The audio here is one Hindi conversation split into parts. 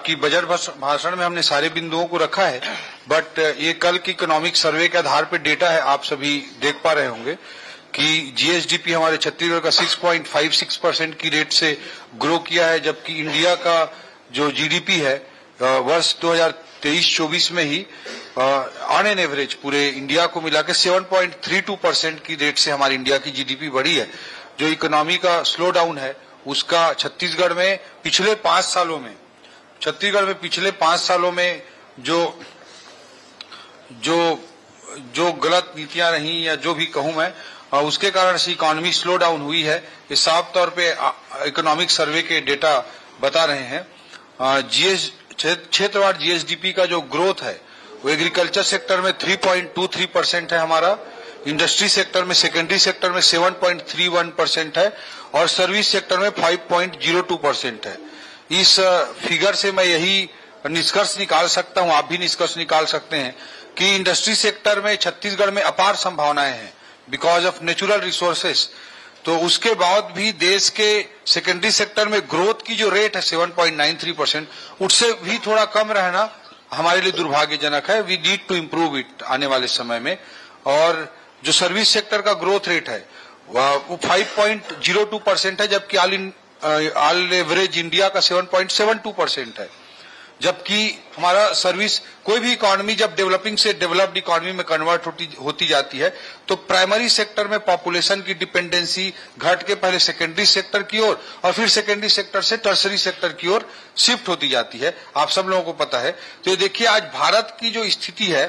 आपकी बजट भाषण में हमने सारे बिंदुओं को रखा है, बट ये कल की इकोनॉमिक सर्वे के आधार पर डेटा है, आप सभी देख पा रहे होंगे कि जीएसडीपी हमारे छत्तीसगढ़ का 6.56% की रेट से ग्रो किया है, जबकि इंडिया का जो जीडीपी है वर्ष 2023-24 में ही ऑन एन एवरेज पूरे इंडिया को मिला के 7.32% की रेट से हमारी इंडिया की जीडीपी बढ़ी है। जो इकोनॉमी का स्लो डाउन है उसका छत्तीसगढ़ में पिछले 5 सालों में जो गलत नीतियां रही या जो भी कहूं मैं, उसके कारण से इकोनॉमी स्लो डाउन हुई है। ये साफ तौर पे इकोनॉमिक सर्वे के डेटा बता रहे हैं। क्षेत्रवार जीएसडीपी का जो ग्रोथ है वो एग्रीकल्चर सेक्टर में 3.23% है हमारा, इंडस्ट्री सेक्टर में, सेकेंडरी सेक्टर में 7.31% है और सर्विस सेक्टर में 5.02% है। इस फिगर से मैं यही निष्कर्ष निकाल सकता हूं, आप भी निष्कर्ष निकाल सकते हैं कि इंडस्ट्री सेक्टर में छत्तीसगढ़ में अपार संभावनाएं हैं बिकॉज ऑफ नेचुरल रिसोर्सेस। तो उसके बाद भी देश के सेकेंडरी सेक्टर में ग्रोथ की जो रेट है 7.93%, उससे भी थोड़ा कम रहना हमारे लिए दुर्भाग्यजनक है। We need to improve it आने वाले समय में। और जो सर्विस सेक्टर का ग्रोथ रेट है वो 5.02% है, जबकि ऑल एवरेज इंडिया का 7.72% है। जबकि हमारा सर्विस, कोई भी इकोनॉमी जब डेवलपिंग से डेवलप्ड इकोनॉमी में कन्वर्ट होती जाती है तो प्राइमरी सेक्टर में पॉपुलेशन की डिपेंडेंसी घट के पहले सेकेंडरी सेक्टर की ओर और फिर सेकेंडरी सेक्टर से टर्सरी सेक्टर की ओर शिफ्ट होती जाती है, आप सब लोगों को पता है। तो ये देखिए आज भारत की जो स्थिति है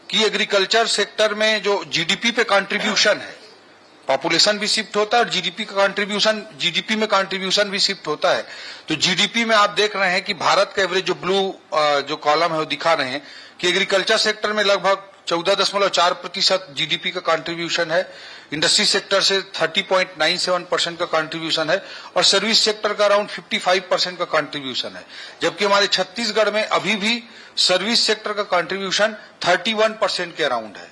कि एग्रीकल्चर सेक्टर में जो जीडीपी पे कंट्रीब्यूशन है, पॉपुलेशन भी शिफ्ट होता है और जीडीपी में कंट्रीब्यूशन भी शिफ्ट होता है। तो जीडीपी में आप देख रहे हैं कि भारत का एवरेज जो ब्लू जो कॉलम है वो दिखा रहे हैं कि एग्रीकल्चर सेक्टर में लगभग 14.4% जीडीपी का कंट्रीब्यूशन है, इंडस्ट्री सेक्टर से 30.97% का कंट्रीब्यूशन है और सर्विस सेक्टर का अराउंड 55% का कंट्रीब्यूशन है। जबकि हमारे छत्तीसगढ़ में अभी भी सर्विस सेक्टर का कंट्रीब्यूशन 31% के अराउंड है,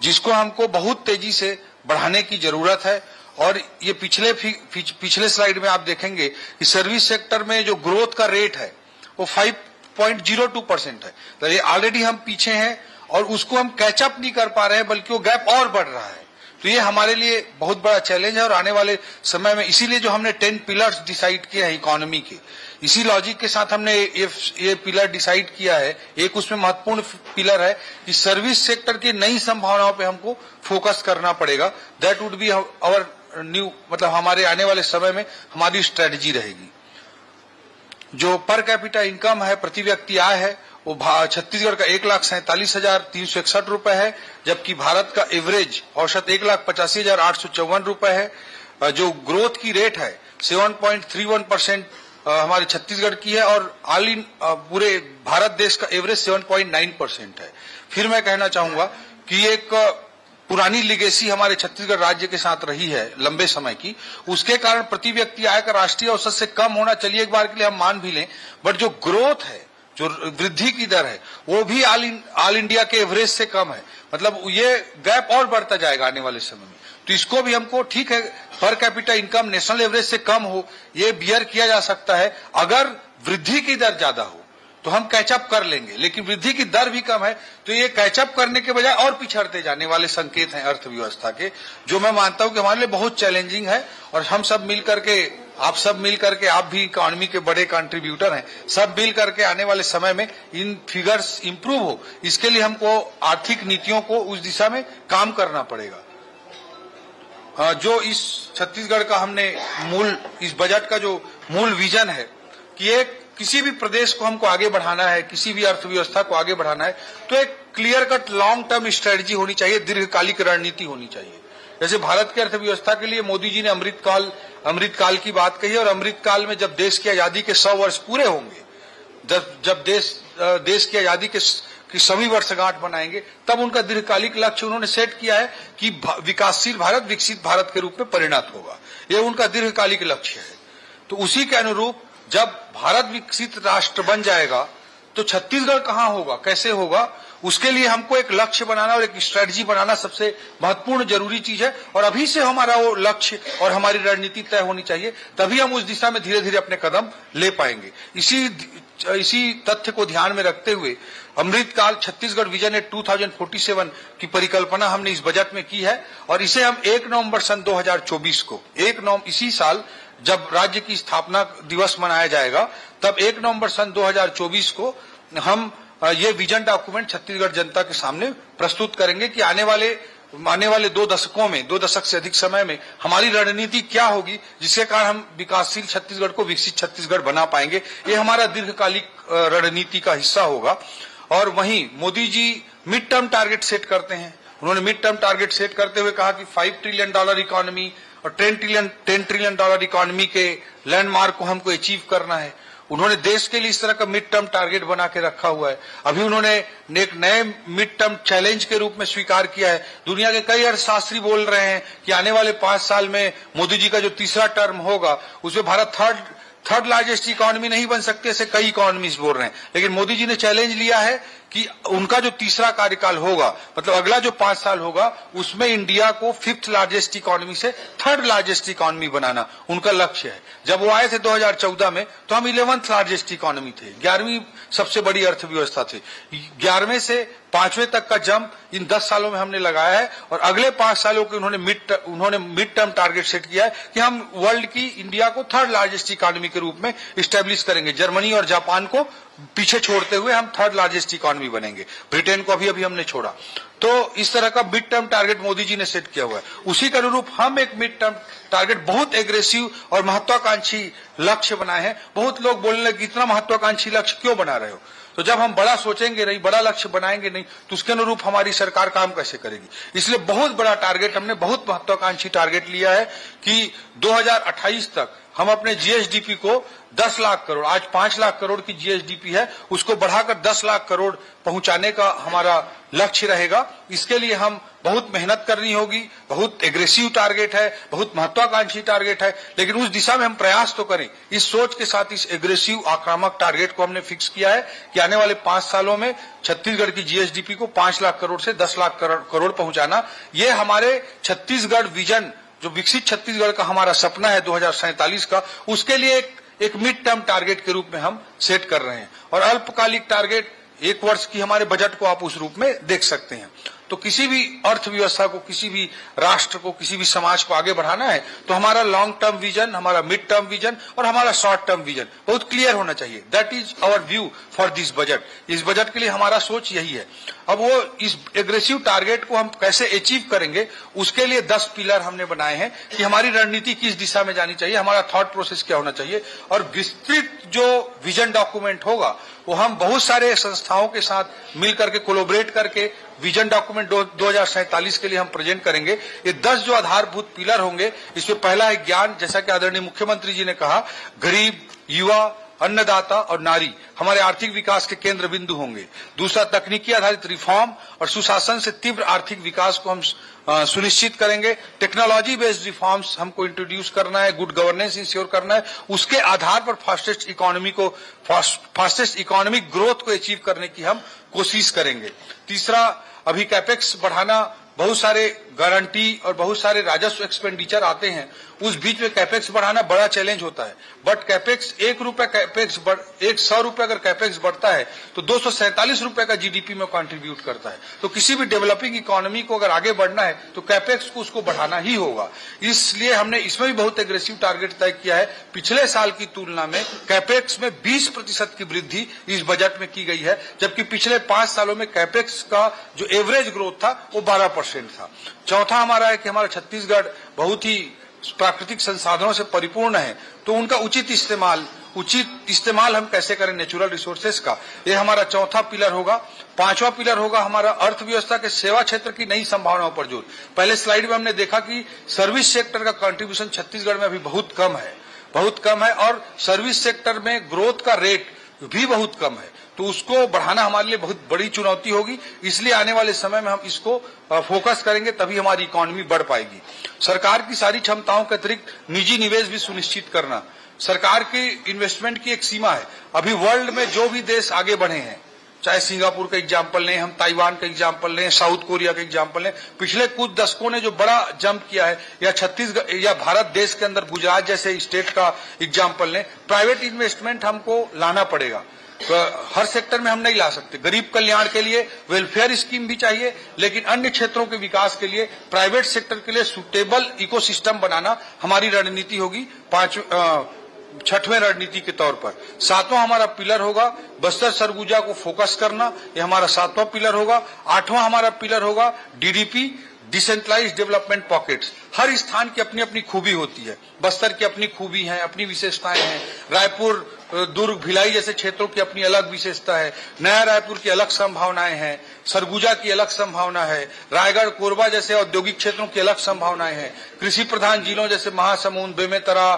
जिसको हमको बहुत तेजी से बढ़ाने की जरूरत है। और ये पिछले स्लाइड में आप देखेंगे कि सर्विस सेक्टर में जो ग्रोथ का रेट है वो 5.02% है। तो ये ऑलरेडी हम पीछे हैं और उसको हम कैचअप नहीं कर पा रहे हैं, बल्कि वो गैप और बढ़ रहा है। तो ये हमारे लिए बहुत बड़ा चैलेंज है और आने वाले समय में इसीलिए जो हमने 10 पिलर्स डिसाइड किए हैं इकोनॉमी के, इसी लॉजिक के साथ हमने ये पिलर डिसाइड किया है। एक उसमें महत्वपूर्ण पिलर है कि सर्विस सेक्टर की नई संभावनाओं पे हमको फोकस करना पड़ेगा। That would be our new, मतलब हमारे आने वाले समय में हमारी स्ट्रेटजी रहेगी। जो पर कैपिटा इनकम है, प्रति व्यक्ति आय है, वो छत्तीसगढ़ का 1,47,361 रुपए है, जबकि भारत का एवरेज औसत 1,85,854 रुपए है। जो ग्रोथ की रेट है 7.31% हमारे छत्तीसगढ़ की है और ऑल इन पूरे भारत देश का एवरेज 7.9% है। फिर मैं कहना चाहूंगा कि एक पुरानी लिगेसी हमारे छत्तीसगढ़ राज्य के साथ रही है लंबे समय की, उसके कारण प्रति व्यक्ति आय का राष्ट्रीय औसत से कम होना, चलिए एक बार के लिए हम मान भी लें, बट जो ग्रोथ है, जो वृद्धि की दर है, वो भी ऑल इंडिया के एवरेज से कम है। मतलब ये गैप और बढ़ता जाएगा आने वाले समय में। तो इसको भी हमको, ठीक है, per capita income national average से कम हो, ये बियर किया जा सकता है। अगर वृद्धि की दर ज्यादा हो तो हम कैचअप कर लेंगे, लेकिन वृद्धि की दर भी कम है तो ये कैचअप करने के बजाय और पिछड़ते जाने वाले संकेत हैं अर्थव्यवस्था के, जो मैं मानता हूं कि हमारे लिए बहुत चैलेंजिंग है। और हम सब मिल करके, आप सब मिल करके, आप भी इकोनॉमी के बड़े कंट्रीब्यूटर हैं, सब मिल करके आने वाले समय में इन फिगर्स इंप्रूव हो, इसके लिए हमको आर्थिक नीतियों को उस दिशा में काम करना पड़ेगा। जो इस छत्तीसगढ़ का हमने इस बजट का जो मूल विजन है कि एक किसी भी प्रदेश को हमको आगे बढ़ाना है, किसी भी अर्थव्यवस्था को आगे बढ़ाना है, तो एक clear cut long term strategy होनी चाहिए, दीर्घकालिक रणनीति होनी चाहिए। जैसे भारत की अर्थव्यवस्था के लिए मोदी जी ने अमृतकाल की बात कही और अमृतकाल में जब देश की आजादी के 100 वर्ष पूरे होंगे, जब देश की आजादी की सभी वर्षगांठ बनाएंगे, तब उनका दीर्घकालिक लक्ष्य उन्होंने सेट किया है कि विकासशील भारत विकसित भारत के रूप में परिणत होगा। ये उनका दीर्घकालिक लक्ष्य है। तो उसी के अनुरूप जब भारत विकसित राष्ट्र बन जाएगा तो छत्तीसगढ़ कहां होगा, कैसे होगा, उसके लिए हमको एक लक्ष्य बनाना और एक स्ट्रेटजी बनाना सबसे महत्वपूर्ण जरूरी चीज है, और अभी से हमारा वो लक्ष्य और हमारी रणनीति तय होनी चाहिए, तभी हम उस दिशा में धीरे धीरे अपने कदम ले पाएंगे। इसी तथ्य को ध्यान में रखते हुए अमृतकाल छत्तीसगढ़ विजन 2047 की परिकल्पना हमने इस बजट में की है, और इसे हम 1 नवंबर सन 2024 को इसी साल जब राज्य की स्थापना दिवस मनाया जाएगा, तब 1 नवंबर सन 2024 को हम ये विजन डॉक्यूमेंट छत्तीसगढ़ जनता के सामने प्रस्तुत करेंगे कि आने वाले 2 दशकों में, 2 दशक से अधिक समय में हमारी रणनीति क्या होगी, जिसके कारण हम विकासशील छत्तीसगढ़ को विकसित छत्तीसगढ़ बना पाएंगे। ये हमारा दीर्घकालिक रणनीति का हिस्सा होगा। और वहीं Modi ji mid term target set करते हैं। उन्होंने मिड टर्म टारगेट सेट करते हुए कहा कि $5 ट्रिलियन इकोनॉमी और $10 ट्रिलियन इकोनॉमी के लैंडमार्क को हमको अचीव करना है। उन्होंने देश के लिए इस तरह का मिड टर्म टारगेट बना के रखा हुआ है। अभी उन्होंने एक नए मिड टर्म चैलेंज के रूप में स्वीकार किया है। दुनिया के कई अर्थशास्त्री बोल रहे हैं कि आने वाले 5 साल में मोदी जी का जो तीसरा टर्म होगा, उसमें भारत थर्ड लार्जेस्ट इकोनॉमी नहीं बन सकती, ऐसे कई इकोनॉमिस्ट बोल रहे हैं। लेकिन मोदी जी ने चैलेंज लिया है कि उनका जो तीसरा कार्यकाल होगा, मतलब अगला जो 5 साल होगा, उसमें इंडिया को 5th लार्जेस्ट इकोनॉमी से 3rd लार्जेस्ट इकोनॉमी बनाना उनका लक्ष्य है। जब वो आए थे 2014 में, तो हम 11th लार्जेस्ट इकोनॉमी थे, 11वीं सबसे बड़ी अर्थव्यवस्था थे। 11वें से 5वें तक का जंप इन 10 सालों में हमने लगाया है, और अगले 5 सालों के उन्होंने मिड टर्म टारगेट सेट किया है कि हम वर्ल्ड की इंडिया को 3rd लार्जेस्ट इकोनॉमी के रूप में स्टैब्लिश करेंगे। जर्मनी और जापान को पीछे छोड़ते हुए हम 3rd लार्जेस्ट इकोनॉमी बनेंगे। ब्रिटेन को अभी हमने छोड़ा। तो इस तरह का mid term target Modi ji ने सेट किया हुआ है। उसी के अनुरूप हम एक मिड टर्म टारगेट, बहुत एग्रेसिव और महत्वाकांक्षी लक्ष्य बनाए हैं। बहुत लोग बोलने लगे इतना महत्वाकांक्षी लक्ष्य क्यों बना रहे हो? तो जब हम बड़ा सोचेंगे नहीं, बड़ा लक्ष्य बनाएंगे नहीं, तो उसके अनुरूप हमारी सरकार काम कैसे करेगी? इसलिए बहुत बड़ा टारगेट, हमने बहुत महत्वाकांक्षी टारगेट लिया है कि 2028 तक हम अपने जीएसडीपी को 10 लाख करोड़, आज 5 लाख करोड़ की जीएसडीपी है, उसको बढ़ाकर 10 लाख करोड़ पहुंचाने का हमारा लक्ष्य रहेगा। इसके लिए हम बहुत मेहनत करनी होगी। बहुत एग्रेसिव टारगेट है, बहुत महत्वाकांक्षी टारगेट है, लेकिन उस दिशा में हम प्रयास तो करें। इस सोच के साथ इस एग्रेसिव आक्रामक टारगेट को हमने फिक्स किया है कि आने वाले 5 सालों में छत्तीसगढ़ की जीएसडीपी को 5 लाख करोड़ से 10 लाख करोड़ पहुंचाना, ये हमारे छत्तीसगढ़ विजन, जो विकसित छत्तीसगढ़ का हमारा सपना है 2047 का, उसके लिए एक मिड टर्म टारगेट के रूप में हम सेट कर रहे हैं। और अल्पकालिक टारगेट 1 वर्ष की हमारे बजट को आप उस रूप में देख सकते हैं। तो किसी भी अर्थव्यवस्था को, किसी भी राष्ट्र को, किसी भी समाज को आगे बढ़ाना है, तो हमारा लॉन्ग टर्म विजन, हमारा मिड टर्म विजन और हमारा शॉर्ट टर्म विजन बहुत क्लियर होना चाहिए। That is our view for this budget. इस बजट के लिए हमारा सोच यही है। अब वो इस एग्रेसिव टारगेट को हम कैसे अचीव करेंगे, उसके लिए 10 पिलर हमने बनाए हैं कि हमारी रणनीति किस दिशा में जानी चाहिए, हमारा थॉट प्रोसेस क्या होना चाहिए। और विस्तृत जो विजन डॉक्यूमेंट होगा, वो हम बहुत सारे संस्थाओं के साथ मिलकर के कोलैबोरेट करके विजन डॉक्यूमेंट 2047 के लिए हम प्रेजेंट करेंगे। ये 10 जो आधारभूत पिलर होंगे, इसमें पहला है ज्ञान, जैसा कि आदरणीय मुख्यमंत्री जी ने कहा, गरीब, युवा, अन्नदाता और नारी हमारे आर्थिक विकास के केंद्र बिंदु होंगे। दूसरा, तकनीकी आधारित रिफॉर्म और सुशासन से तीव्र आर्थिक विकास को हम सुनिश्चित करेंगे। टेक्नोलॉजी बेस्ड रिफॉर्म्स हमको इंट्रोड्यूस करना है, गुड गवर्नेंस इंश्योर करना है। उसके आधार पर फास्टेस्ट इकोनॉमिक ग्रोथ को अचीव करने की हम कोशिश करेंगे। तीसरा, अभी कैपेक्स बढ़ाना, बहुत सारे गारंटी और बहुत सारे राजस्व एक्सपेंडिचर आते हैं, उस बीच में कैपेक्स बढ़ाना बड़ा चैलेंज होता है। बट कैपेक्स 1 रुपए कैपेक्स 100 रुपए अगर कैपेक्स बढ़ता है तो 247 रुपए का जीडीपी में कंट्रीब्यूट करता है। तो किसी भी डेवलपिंग इकोनॉमी को अगर आगे बढ़ना है तो कैपेक्स को उसको बढ़ाना ही होगा। इसलिए हमने इसमें भी बहुत एग्रेसिव टारगेट तय किया है। पिछले साल की तुलना में कैपेक्स में 20% की वृद्धि इस बजट में की गई है, जबकि पिछले 5 सालों में कैपेक्स का जो एवरेज ग्रोथ था वो 12% था। चौथा हमारा है कि हमारा छत्तीसगढ़ बहुत ही प्राकृतिक संसाधनों से परिपूर्ण है, तो उनका उचित इस्तेमाल हम कैसे करें नेचुरल रिसोर्सेज का, ये हमारा चौथा पिलर होगा। 5वां पिलर होगा हमारा अर्थव्यवस्था के सेवा क्षेत्र की नई संभावनाओं पर जोर। पहले स्लाइड में हमने देखा कि सर्विस सेक्टर का कंट्रीब्यूशन छत्तीसगढ़ में अभी बहुत कम है और सर्विस सेक्टर में ग्रोथ का रेट भी बहुत कम है, तो उसको बढ़ाना हमारे लिए बहुत बड़ी चुनौती होगी। इसलिए आने वाले समय में हम इसको फोकस करेंगे, तभी हमारी इकोनॉमी बढ़ पाएगी। सरकार की सारी क्षमताओं के अतिरिक्त निजी निवेश भी सुनिश्चित करना। सरकार की इन्वेस्टमेंट की एक सीमा है। अभी वर्ल्ड में जो भी देश आगे बढ़े हैं, चाहे सिंगापुर का एग्जाम्पल लें, हम ताइवान का एग्जाम्पल लें, साउथ कोरिया का एग्जाम्पल लें, पिछले कुछ दशकों ने जो बड़ा जंप किया है, या छत्तीसगढ़ या भारत देश के अंदर गुजरात जैसे स्टेट का एग्जाम्पल लें, प्राइवेट इन्वेस्टमेंट हमको लाना पड़ेगा। तो हर सेक्टर में हम नहीं ला सकते। गरीब कल्याण के लिए वेलफेयर स्कीम भी चाहिए, लेकिन अन्य क्षेत्रों के विकास के लिए प्राइवेट सेक्टर के लिए सुटेबल इकोसिस्टम बनाना हमारी रणनीति होगी। छठवें रणनीति के तौर पर। सातवां हमारा पिलर होगा बस्तर सरगुजा को फोकस करना, यह हमारा सातवां पिलर होगा। आठवां हमारा पिलर होगा डीडीपी, डिसेंट्रलाइज्ड डेवलपमेंट पॉकेट्स। हर स्थान की अपनी अपनी खूबी होती है। बस्तर की अपनी खूबी है, अपनी विशेषताएं हैं। रायपुर, दुर्ग, भिलाई जैसे क्षेत्रों की अपनी अलग विशेषता है। नया रायपुर की अलग संभावनाएं हैं, सरगुजा की अलग संभावना है, रायगढ़, कोरबा जैसे औद्योगिक क्षेत्रों की अलग संभावनाएं हैं। कृषि प्रधान जिलों जैसे महासमुंद, बेमेतरा,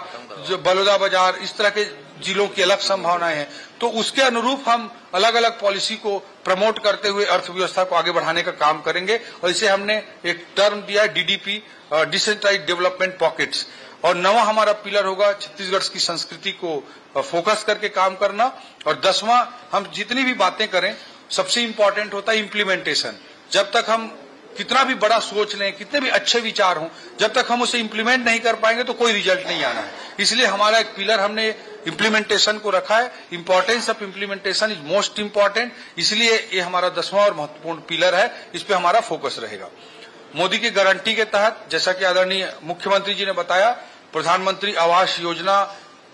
बलौदा बाजार, इस तरह के जिलों की अलग संभावनाएं हैं। तो उसके अनुरूप हम अलग अलग पॉलिसी को प्रमोट करते हुए अर्थव्यवस्था को आगे बढ़ाने का काम करेंगे। और इसे हमने एक टर्म दिया डीडीपी, डिसेंट्रलाइज्ड डेवलपमेंट पॉकेट्स। और नवा हमारा पिलर होगा छत्तीसगढ़ की संस्कृति को फोकस करके काम करना। और 10वां, हम जितनी भी बातें करें सबसे इंपॉर्टेंट होता है इम्प्लीमेंटेशन। जब तक हम कितना भी बड़ा सोच लें, कितने भी अच्छे विचार हों, जब तक हम उसे इम्प्लीमेंट नहीं कर पाएंगे तो कोई रिजल्ट नहीं आना है। इसलिए हमारा एक पिलर हमने इम्प्लीमेंटेशन को रखा है। Importance of implementation is most important, इसलिए ये हमारा 10वां और महत्वपूर्ण पिलर है। इस पे हमारा फोकस रहेगा। मोदी की गारंटी के तहत, जैसा कि आदरणीय मुख्यमंत्री जी ने बताया, प्रधानमंत्री आवास योजना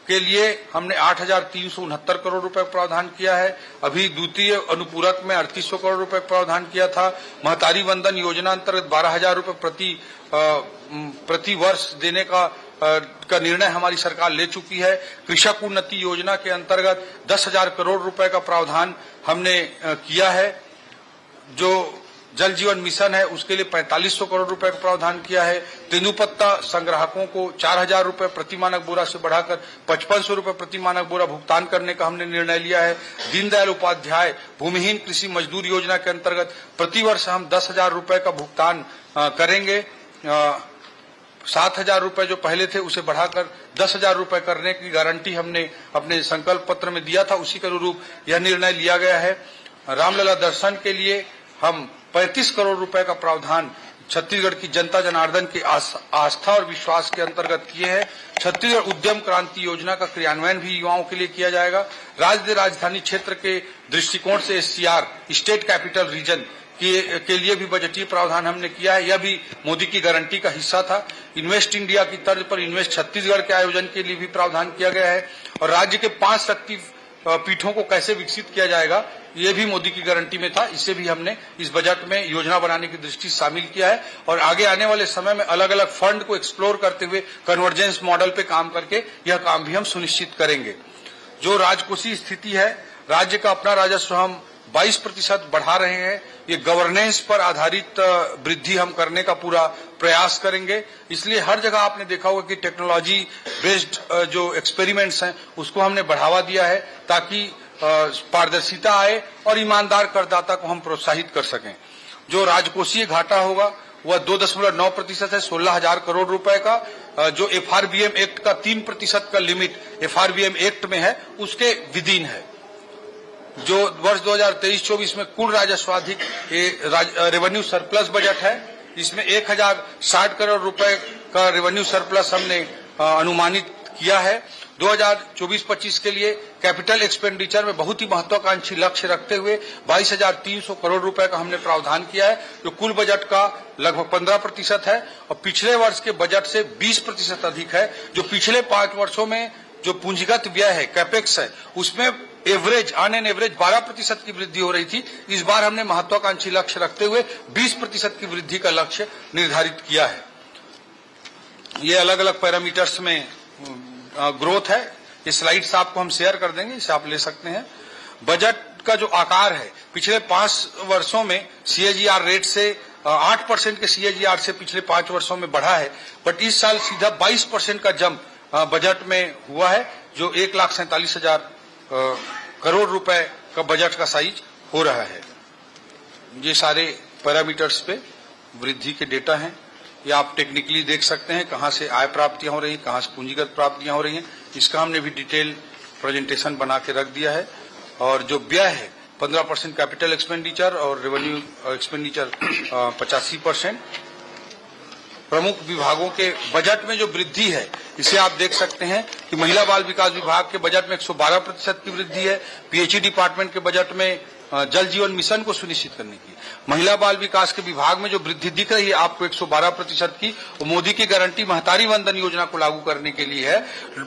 के लिए हमने 8,369 करोड़ रुपए का प्रावधान किया है। अभी द्वितीय अनुपूरक में 3,800 करोड़ रुपए का प्रावधान किया था। महतारी वंदन योजना अंतर्गत 12,000 रुपए प्रति वर्ष देने का निर्णय हमारी सरकार ले चुकी है। कृषक उन्नति योजना के अंतर्गत 10,000 करोड़ रुपए का प्रावधान हमने किया है। जो जल जीवन मिशन है उसके लिए 4,500 करोड़ रुपए का प्रावधान किया है। तेंदुपत्ता संग्राहकों को 4,000 रुपए प्रति मानक बोरा से बढ़ाकर 5,500 रुपए प्रति मानक बोरा भुगतान करने का हमने निर्णय लिया है। दीनदयाल उपाध्याय भूमिहीन कृषि मजदूर योजना के अंतर्गत प्रतिवर्ष हम 10,000 रुपए का भुगतान करेंगे। 7,000 रुपए जो पहले थे उसे बढ़ाकर 10,000 रुपए करने की गारंटी हमने अपने संकल्प पत्र में दिया था, उसी के अनुरूप यह निर्णय लिया गया है। रामलला दर्शन के लिए हम 35 करोड़ रुपए का प्रावधान छत्तीसगढ़ की जनता जनार्दन की आस्था और विश्वास के अंतर्गत किए हैं। छत्तीसगढ़ उद्यम क्रांति योजना का क्रियान्वयन भी युवाओं के लिए किया जाएगा। राज्य राजधानी क्षेत्र के दृष्टिकोण से SCR, स्टेट कैपिटल रीजन के लिए भी बजटीय प्रावधान हमने किया है। यह भी मोदी की गारंटी का हिस्सा था। इन्वेस्ट इंडिया की तर्ज पर इन्वेस्ट छत्तीसगढ़ के आयोजन के लिए भी प्रावधान किया गया है। और राज्य के 5 शक्ति पीठों को कैसे विकसित किया जाएगा, ये भी मोदी की गारंटी में था। इसे भी हमने इस बजट में योजना बनाने की दृष्टि से शामिल किया है। और आगे आने वाले समय में अलग अलग फंड को एक्सप्लोर करते हुए कन्वर्जेंस मॉडल पे काम करके यह काम भी हम सुनिश्चित करेंगे। जो राजकोषीय स्थिति है, राज्य का अपना राजस्व हम 22% बढ़ा रहे हैं। ये गवर्नेंस पर आधारित वृद्धि हम करने का पूरा प्रयास करेंगे। इसलिए हर जगह आपने देखा होगा कि टेक्नोलॉजी बेस्ड जो एक्सपेरिमेंट्स हैं उसको हमने बढ़ावा दिया है, ताकि पारदर्शिता आए और ईमानदार करदाता को हम प्रोत्साहित कर सकें। जो राजकोषीय घाटा होगा वह 2.9% है, 16,000 करोड़ रुपए का। जो FRBM एक्ट का 3% का लिमिट FRBM एक्ट में है उसके विधीन है। जो वर्ष 2023-24 में कुल राजस्वाधिक रेवेन्यू सरप्लस बजट है, इसमें 1,060 करोड़ रुपए का रेवेन्यू सरप्लस हमने अनुमानित किया है। 2024-25 के लिए कैपिटल एक्सपेंडिचर में बहुत ही महत्वाकांक्षी लक्ष्य रखते हुए 22,300 करोड़ रुपए का हमने प्रावधान किया है, जो कुल बजट का लगभग 15% है और पिछले वर्ष के बजट से 20% अधिक है। जो पिछले 5 वर्षों में जो पूंजीगत व्यय है, कैपेक्स है, उसमें ऑन एन एवरेज 12% की वृद्धि हो रही थी। इस बार हमने महत्वाकांक्षी लक्ष्य रखते हुए 20% की वृद्धि का लक्ष्य निर्धारित किया है। ये अलग अलग पैरामीटर्स में ग्रोथ है। ये स्लाइड्स आपको हम शेयर कर देंगे, इसे आप ले सकते हैं। बजट का जो आकार है, पिछले 5 वर्षों में CAGR रेट से 8% के CAGR से पिछले 5 वर्षों में बढ़ा है, बट इस साल सीधा 22% का जंप बजट में हुआ है, जो 1,47,000 करोड़ रुपए का बजट का साइज हो रहा है। ये सारे पैरामीटर्स पे वृद्धि के डेटा हैं। ये आप टेक्निकली देख सकते हैं कहां से आय प्राप्तियां हो रही हैं, कहां से पूंजीगत प्राप्तियां हो रही हैं। इसका हमने भी डिटेल प्रेजेंटेशन बना के रख दिया है। और जो व्यय है 15% कैपिटल एक्सपेंडिचर और रेवेन्यू एक्सपेंडिचर 85%। प्रमुख विभागों के बजट में जो वृद्धि है इसे आप देख सकते हैं कि महिला बाल विकास विभाग के बजट में 112% की वृद्धि है। पीएचई डिपार्टमेंट के बजट में जल जीवन मिशन को सुनिश्चित करने की, महिला बाल विकास के विभाग में जो वृद्धि दिख रही है आपको 112% की, वो मोदी की गारंटी महतारी वंदन योजना को लागू करने के लिए है।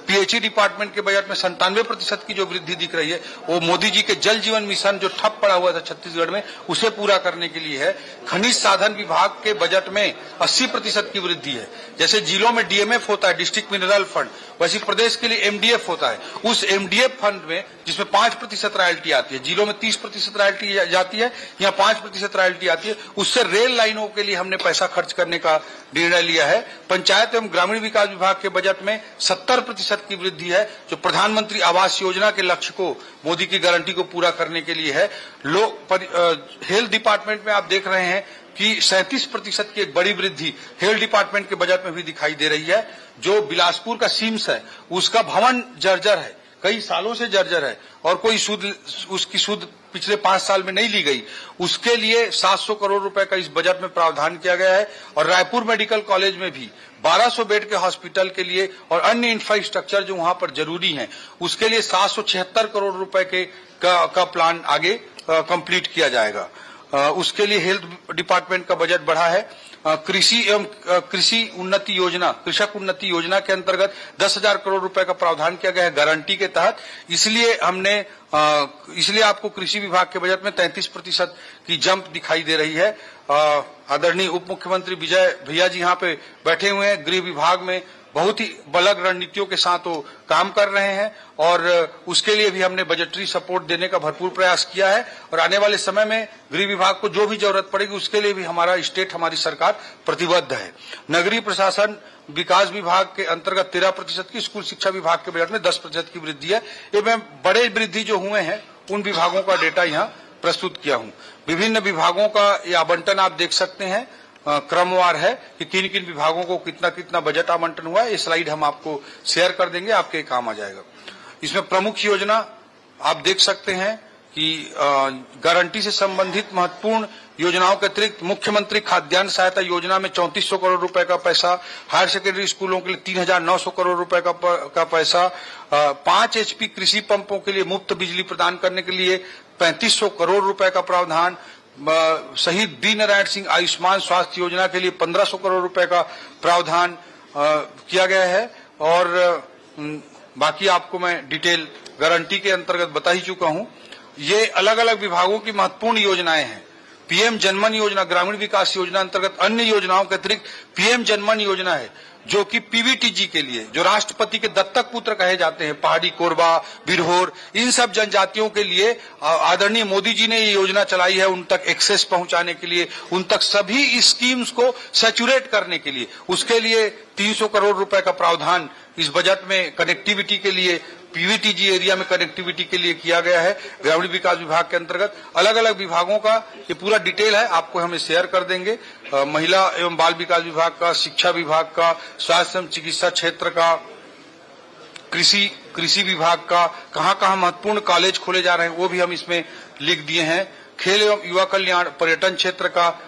पीएचई डिपार्टमेंट के बजट में 97% की जो वृद्धि दिख रही है वो मोदी जी के जल जीवन मिशन जो ठप पड़ा हुआ था छत्तीसगढ़ में उसे पूरा करने के लिए है। खनिज साधन विभाग के बजट में 80% की वृद्धि है। जैसे जिलों में डीएमएफ होता है, डिस्ट्रिक्ट मिनरल फंड, वैसे प्रदेश के लिए एमडीएफ होता है। उस एमडीएफ फंड में जिसमें 5% रॉयल्टी आती है, जिलों में 30% रॉयल्टी जाती है, यहाँ 5% रॉयल्टी आती है, उससे रेल लाइनों के लिए हमने पैसा खर्च करने का निर्णय लिया है। पंचायत एवं ग्रामीण विकास विभाग के बजट में 70% की वृद्धि है, जो प्रधानमंत्री आवास योजना के लक्ष्य को, मोदी की गारंटी को पूरा करने के लिए है। हेल्थ डिपार्टमेंट में आप देख रहे हैं कि 37% की एक बड़ी वृद्धि हेल्थ डिपार्टमेंट के बजट में भी दिखाई दे रही है। जो बिलासपुर का सिम्स है उसका भवन जर्जर है, कई सालों से जर्जर है और कोई उसकी सुध पिछले 5 साल में नहीं ली गई, उसके लिए 700 करोड़ रुपए का इस बजट में प्रावधान किया गया है। और रायपुर मेडिकल कॉलेज में भी 1200 बेड के हॉस्पिटल के लिए और अन्य इंफ्रास्ट्रक्चर जो वहां पर जरूरी है उसके लिए 776 करोड़ रुपए का प्लान आगे कंप्लीट किया जाएगा। उसके लिए हेल्थ डिपार्टमेंट का बजट बढ़ा है। कृषि एवं कृषि उन्नति योजना, कृषक उन्नति योजना के अंतर्गत 10,000 करोड़ रुपए का प्रावधान किया गया है गारंटी के तहत। इसलिए आपको कृषि विभाग के बजट में 33% की जंप दिखाई दे रही है। आदरणीय उप मुख्यमंत्री विजय भैया जी यहाँ पे बैठे हुए हैं। गृह विभाग में बहुत ही बलग रणनीतियों के साथ वो काम कर रहे हैं और उसके लिए भी हमने बजटरी सपोर्ट देने का भरपूर प्रयास किया है। और आने वाले समय में गृह विभाग को जो भी जरूरत पड़ेगी उसके लिए भी हमारी सरकार प्रतिबद्ध है। नगरीय प्रशासन विकास विभाग के अंतर्गत 13% की, स्कूल शिक्षा विभाग के बजट में 10% की वृद्धि है। ये मैं बड़े वृद्धि जो हुए हैं उन विभागों का डेटा यहाँ प्रस्तुत किया हूँ। विभिन्न विभागों का ये आवंटन आप देख सकते हैं, क्रमवार है कि किन किन विभागों को कितना कितना बजट आवंटन हुआ है। ये स्लाइड हम आपको शेयर कर देंगे, आपके काम आ जाएगा। इसमें प्रमुख योजना आप देख सकते हैं कि गारंटी से संबंधित महत्वपूर्ण योजनाओं के अतिरिक्त मुख्यमंत्री खाद्यान्न सहायता योजना में 3400 करोड़ रुपए का पैसा, हायर सेकेंडरी स्कूलों के लिए 3900 करोड़ रुपए का पैसा, 5 HP कृषि पंपों के लिए मुफ्त बिजली प्रदान करने के लिए 3500 करोड़ रुपए का प्रावधान, शहीद बी नारायण सिंह आयुष्मान स्वास्थ्य योजना के लिए 1500 करोड़ रुपए का प्रावधान किया गया है। और बाकी आपको मैं डिटेल गारंटी के अंतर्गत बता ही चुका हूं। ये अलग अलग विभागों की महत्वपूर्ण योजनाएं हैं। पीएम जनमन योजना, ग्रामीण विकास योजना अंतर्गत अन्य योजनाओं के अतिरिक्त पीएम जनमन योजना है जो कि पीवीटीजी के लिए, जो राष्ट्रपति के दत्तक पुत्र कहे जाते हैं, पहाड़ी, कोरबा, बिरहोर, इन सब जनजातियों के लिए आदरणीय मोदी जी ने ये योजना चलाई है उन तक एक्सेस पहुंचाने के लिए, उन तक सभी स्कीम्स को सैचुरेट करने के लिए। उसके लिए 300 करोड़ रुपए का प्रावधान इस बजट में कनेक्टिविटी के लिए, पीवीटीजी एरिया में कनेक्टिविटी के लिए किया गया है। ग्रामीण विकास विभाग के अंतर्गत अलग अलग विभागों का ये पूरा डिटेल है, आपको हम शेयर कर देंगे। महिला एवं बाल विकास विभाग का, शिक्षा विभाग का, स्वास्थ्य एवं चिकित्सा क्षेत्र का, कृषि विभाग का, कहाँ कहाँ महत्वपूर्ण कॉलेज खोले जा रहे हैं वो भी हम इसमें लिख दिए हैं। खेल एवं युवा कल्याण, पर्यटन क्षेत्र का,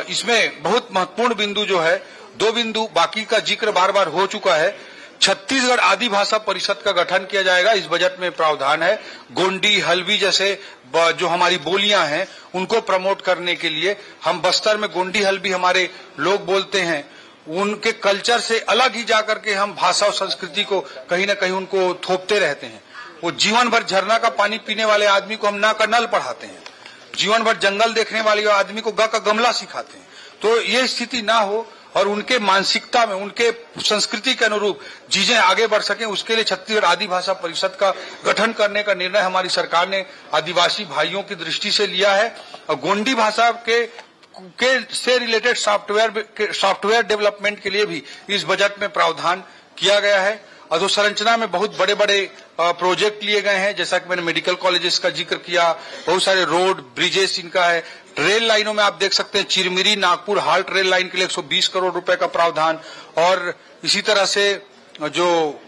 इसमें बहुत महत्वपूर्ण बिंदु जो है, 2 बिंदु बाकी का जिक्र बार बार हो चुका है। छत्तीसगढ़ आदि भाषा परिषद का गठन किया जाएगा, इस बजट में प्रावधान है। गोंडी, हल्बी जैसे जो हमारी बोलियां हैं उनको प्रमोट करने के लिए, हम बस्तर में गोंडी हल्बी हमारे लोग बोलते हैं, उनके कल्चर से अलग ही जाकर के हम भाषा और संस्कृति को कहीं न कहीं उनको थोपते रहते हैं। वो जीवन भर झरना का पानी पीने वाले आदमी को हम ना का नल पढ़ाते हैं, जीवन भर जंगल देखने वाले आदमी को ग का गमला सिखाते हैं। तो ये स्थिति ना हो और उनके मानसिकता में, उनके संस्कृति के अनुरूप चीजें आगे बढ़ सके, उसके लिए छत्तीसगढ़ आदि भाषा परिषद का गठन करने का निर्णय हमारी सरकार ने आदिवासी भाइयों की दृष्टि से लिया है। और गोंडी भाषा से रिलेटेड सॉफ्टवेयर डेवलपमेंट के लिए भी इस बजट में प्रावधान किया गया है। अधोसंरचना में बहुत बड़े बड़े प्रोजेक्ट लिए गए हैं, जैसा कि मैंने मेडिकल कॉलेजेस का जिक्र किया, बहुत सारे रोड, ब्रिजेस इनका है। रेल लाइनों में आप देख सकते हैं, Chirmiri Nagpur halt rail line के लिए 120 करोड़ रुपए का प्रावधान, और इसी तरह से जो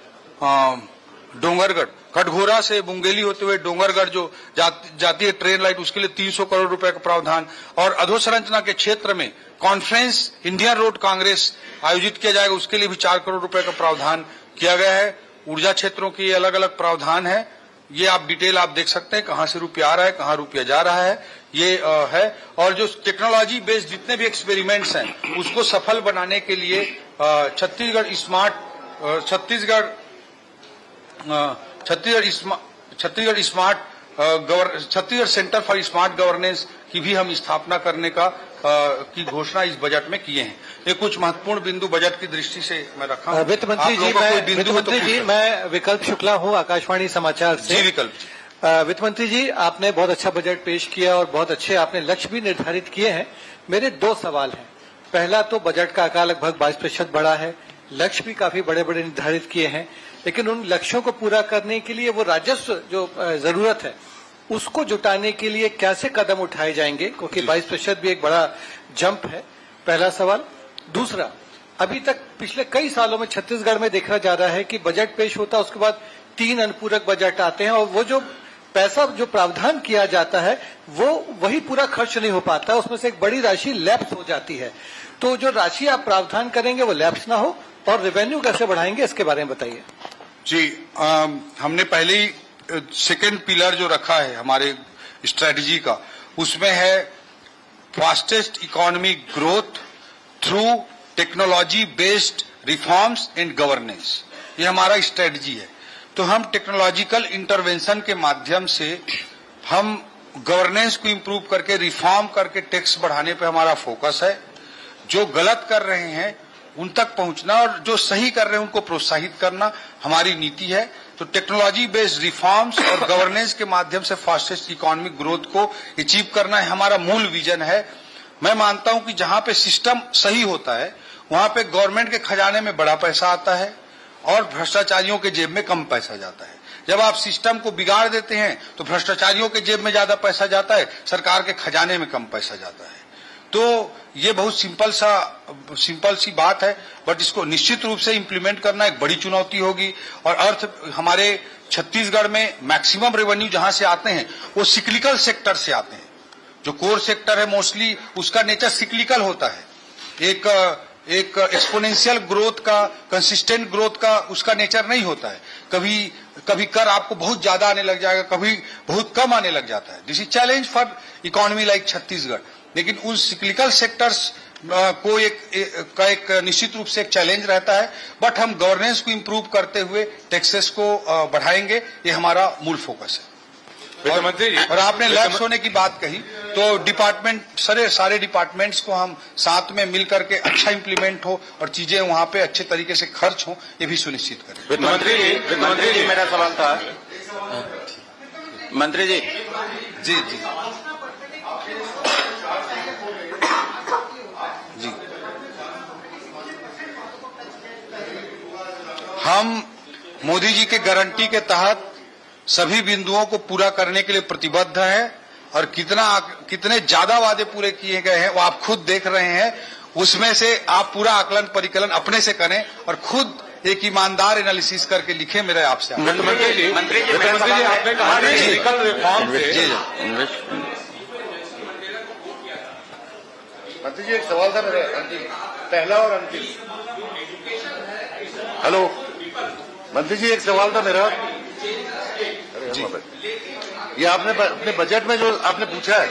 डोंगरगढ़ कटघोरा से मुंगेली होते हुए डोंगरगढ़ जो जाती है ट्रेन लाइट, उसके लिए 300 करोड़ रुपए का प्रावधान। और अधोसंरचना के क्षेत्र में कॉन्फ्रेंस इंडियन रोड कांग्रेस आयोजित किया जाएगा, उसके लिए भी 4 करोड़ रुपए का प्रावधान किया गया है। ऊर्जा क्षेत्रों की अलग अलग प्रावधान है, ये आप डिटेल आप देख सकते हैं, कहां से रुपया आ रहा है, कहां रुपया जा रहा है, ये है। और जो टेक्नोलॉजी बेस्ड जितने भी एक्सपेरिमेंट्स हैं उसको सफल बनाने के लिए Chhattisgarh centre for smart governance की भी हम स्थापना करने की घोषणा इस बजट में किए हैं। ये कुछ महत्वपूर्ण बिंदु बजट की दृष्टि से मैं रखा हूं। वित्त मंत्री जी, मैं विकल्प शुक्ला हूं, आकाशवाणी समाचार से। जी विकल्प। वित्त मंत्री जी, आपने बहुत अच्छा बजट पेश किया और बहुत अच्छे आपने लक्ष्य भी निर्धारित किए हैं। मेरे 2 सवाल हैं। पहला तो बजट का आकार लगभग 22% बढ़ा है, लक्ष्य भी काफी बड़े बड़े निर्धारित किए हैं, लेकिन उन लक्ष्यों को पूरा करने के लिए वो राजस्व जो जरूरत है उसको जुटाने के लिए कैसे कदम उठाए जाएंगे, क्योंकि 22% भी एक बड़ा जंप है। पहला सवाल। दूसरा, अभी तक पिछले कई सालों में छत्तीसगढ़ में देखा जा रहा है कि बजट पेश होता है, उसके बाद 3 अनुपूरक बजट आते हैं और वो जो पैसा जो प्रावधान किया जाता है वो वही पूरा खर्च नहीं हो पाता, उसमें से एक बड़ी राशि लैप्स हो जाती है। तो जो राशि आप प्रावधान करेंगे वो लैप्स ना हो, और रेवेन्यू कैसे बढ़ाएंगे इसके बारे में बताइए। जी, हमने पहले ही सेकेंड पिलर जो रखा है हमारे स्ट्रेटजी का, उसमें है fastest economic growth through technology based reforms and governance. ये हमारा स्ट्रेटजी है। तो हम टेक्नोलॉजिकल इंटरवेंशन के माध्यम से हम गवर्नेंस को इंप्रूव करके, रिफॉर्म करके टैक्स बढ़ाने पे हमारा फोकस है। जो गलत कर रहे हैं उन तक पहुंचना और जो सही कर रहे हैं उनको प्रोत्साहित करना हमारी नीति है। तो टेक्नोलॉजी बेस्ड रिफॉर्म्स और गवर्नेंस के माध्यम से फास्टेस्ट इकोनॉमिक ग्रोथ को अचीव करना है, हमारा मूल विजन है। मैं मानता हूं कि जहां पे सिस्टम सही होता है वहां पे गवर्नमेंट के खजाने में बड़ा पैसा आता है और भ्रष्टाचारियों के जेब में कम पैसा जाता है। जब आप सिस्टम को बिगाड़ देते हैं तो भ्रष्टाचारियों के जेब में ज्यादा पैसा जाता है, सरकार के खजाने में कम पैसा जाता है। तो ये बहुत सिंपल सी बात है, बट इसको निश्चित रूप से इम्प्लीमेंट करना एक बड़ी चुनौती होगी। और हमारे छत्तीसगढ़ में मैक्सिमम रेवेन्यू जहां से आते हैं वो सिक्लिकल सेक्टर से आते हैं। जो कोर सेक्टर है मोस्टली उसका नेचर सिक्लिकल होता है, एक एक्सपोनेंशियल ग्रोथ का, कंसिस्टेंट ग्रोथ का उसका नेचर नहीं होता है। कभी कर आपको बहुत ज्यादा आने लग जाएगा, कभी बहुत कम आने लग जाता है। This is challenge for economy like Chhattisgarh. लेकिन उन सिक्लिकल सेक्टर्स को एक निश्चित रूप से एक चैलेंज रहता है, बट हम गवर्नेंस को इंप्रूव करते हुए टैक्सेस को बढ़ाएंगे, ये हमारा मूल फोकस है। और आपने लैप्स होने की बात कही तो डिपार्टमेंट सारे डिपार्टमेंट्स को हम साथ में मिल करके अच्छा इम्प्लीमेंट हो और चीजें वहां पे अच्छे तरीके से खर्च हो, ये भी सुनिश्चित करें। वित्त मंत्री जी, मेरा सवाल था। मंत्री जी जी जी जी हम मोदी जी के गारंटी के तहत सभी बिंदुओं को पूरा करने के लिए प्रतिबद्ध हैं और कितने ज्यादा वादे पूरे किए गए हैं वो आप खुद देख रहे हैं। उसमें से आप पूरा आकलन परिकलन अपने से करें और खुद एक ईमानदार एनालिसिस करके लिखें। मेरा आपसे मंत्री जी आपने कहा मंत्री जी एक सवाल था मेरा, पहला और अंतिम। हेलो मंत्री जी, एक सवाल था मेरा। जी, ये आपने अपने बजट में जो आपने पूछा है,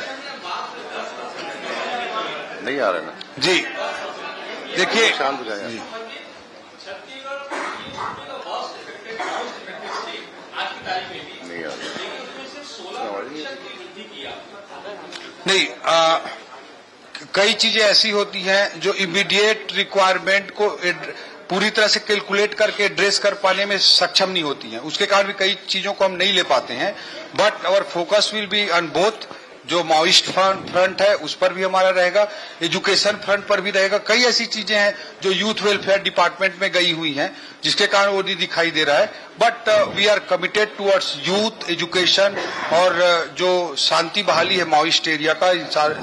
नहीं आ रहा ना जी, देखिए शांत हो जाए। नहीं आ नहीं, कई चीजें ऐसी होती हैं जो इमीडिएट रिक्वायरमेंट को पूरी तरह से कैलकुलेट करके एड्रेस कर पाने में सक्षम नहीं होती हैं, उसके कारण भी कई चीजों को हम नहीं ले पाते हैं। But our focus will be on both. जो माओइस्ट फ्रंट है उस पर भी हमारा रहेगा, एजुकेशन फ्रंट पर भी रहेगा। कई ऐसी चीजें हैं जो यूथ वेलफेयर डिपार्टमेंट में गई हुई हैं जिसके कारण वो नहीं दिखाई दे रहा है। But we are committed towards youth education और जो शांति बहाली है माओइस्ट एरिया का,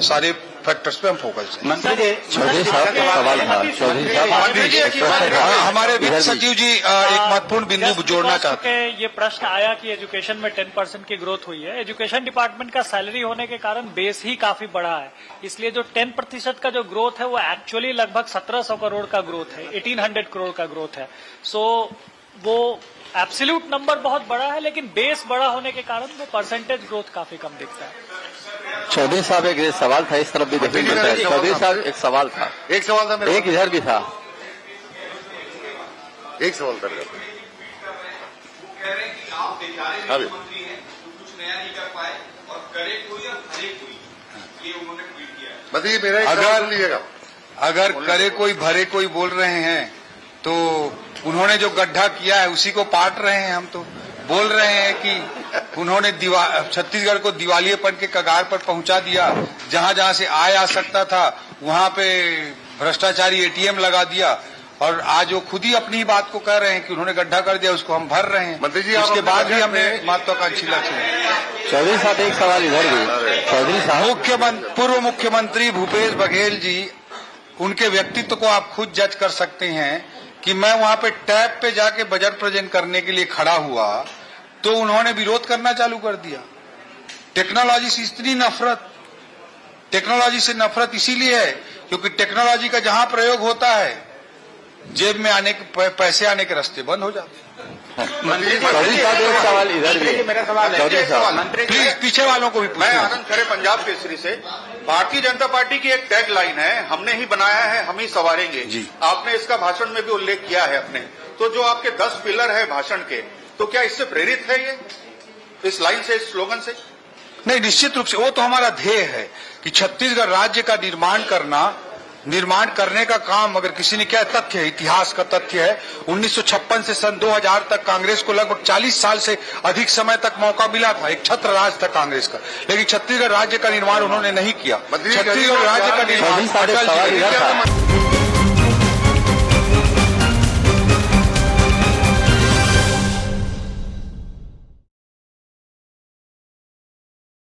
सारे फैक्टर्स पे हम फोकस हैं। मंत्री जी चौधरी साहब एक सवाल था। चौधरी साहब हमारे वित्त सचिव जी एक महत्वपूर्ण बिंदु जोड़ना चाहते हैं। ये प्रश्न आया कि एजुकेशन में 10% की ग्रोथ हुई है। एजुकेशन डिपार्टमेंट का सैलरी होने के कारण बेस ही काफी बड़ा है, इसलिए जो 10% का जो ग्रोथ है वो एक्चुअली लगभग 1700 करोड़ का ग्रोथ है, 1800 करोड़ का ग्रोथ है। सो वो एब्सोल्यूट नंबर बहुत बड़ा है, लेकिन बेस बड़ा होने के कारण वो परसेंटेज ग्रोथ काफी कम दिखता है। चौधरी साहब एक सवाल था, इस तरफ भी देखिए। चौधरी साहब एक सवाल था। एक सवाल था मेरा, एक इधर भी था। एक सवाल था मेरा। हाँ भैया। मंत्री जी मेरा एक सवाल सुन लीजिएगा। अगर करे कोई भरे कोई बोल रहे हैं तो उन्होंने जो गड्ढा किया है उसी को पाट रहे हैं। हम तो बोल रहे हैं कि उन्होंने छत्तीसगढ़ को दिवालियेपन के कगार पर पहुंचा दिया। जहां जहां से आय आ सकता था वहां पे भ्रष्टाचारी एटीएम लगा दिया, और आज वो खुद ही अपनी बात को कह रहे हैं कि उन्होंने गड्ढा कर दिया, उसको हम भर रहे हैं। मंत्री जी उसके बाद भी हमने में महत्वाकांक्षी लक्ष्य। चौधरी साहब एक सवाल इधर भी। चौधरी साहब पूर्व मुख्यमंत्री भूपेश बघेल जी, उनके व्यक्तित्व को आप खुद जज कर सकते हैं कि मैं वहां पे टैब पे जाके बजट प्रेजेंट करने के लिए खड़ा हुआ तो उन्होंने विरोध करना चालू कर दिया। टेक्नोलॉजी से इतनी नफरत, टेक्नोलॉजी से नफरत इसीलिए है क्योंकि टेक्नोलॉजी का जहां प्रयोग होता है जेब में आने के पैसे आने के रास्ते बंद हो जाते हैं। चौधरी साहब एक सवाल इधर भी। मेरा सवाल है। चौधरी साहब मंत्री जी, प्लीज पीछे वालों को भी मैं पूछना। आनंद खरे पंजाब केसरी से। भारतीय जनता पार्टी की एक टैग लाइन है, हमने ही बनाया है हम ही सवारेंगे। जी। आपने इसका भाषण में भी उल्लेख किया है अपने। तो जो आपके 10 पिलर है भाषण के, तो क्या इससे प्रेरित है ये, इस लाइन से, इस स्लोगन से? नहीं, निश्चित रूप से वो तो हमारा ध्येय है कि छत्तीसगढ़ राज्य का निर्माण करने का काम। अगर किसी ने क्या तथ्य है, इतिहास का तथ्य है, 1956 से सन 2000 तक कांग्रेस को लगभग 40 साल से अधिक समय तक मौका मिला था, एक छत्र राज था कांग्रेस का, लेकिन छत्तीसगढ़ राज्य का निर्माण उन्होंने नहीं किया। छत्तीसगढ़ राज्य का निर्माण चौधरी साहब एक सवाल इधर था।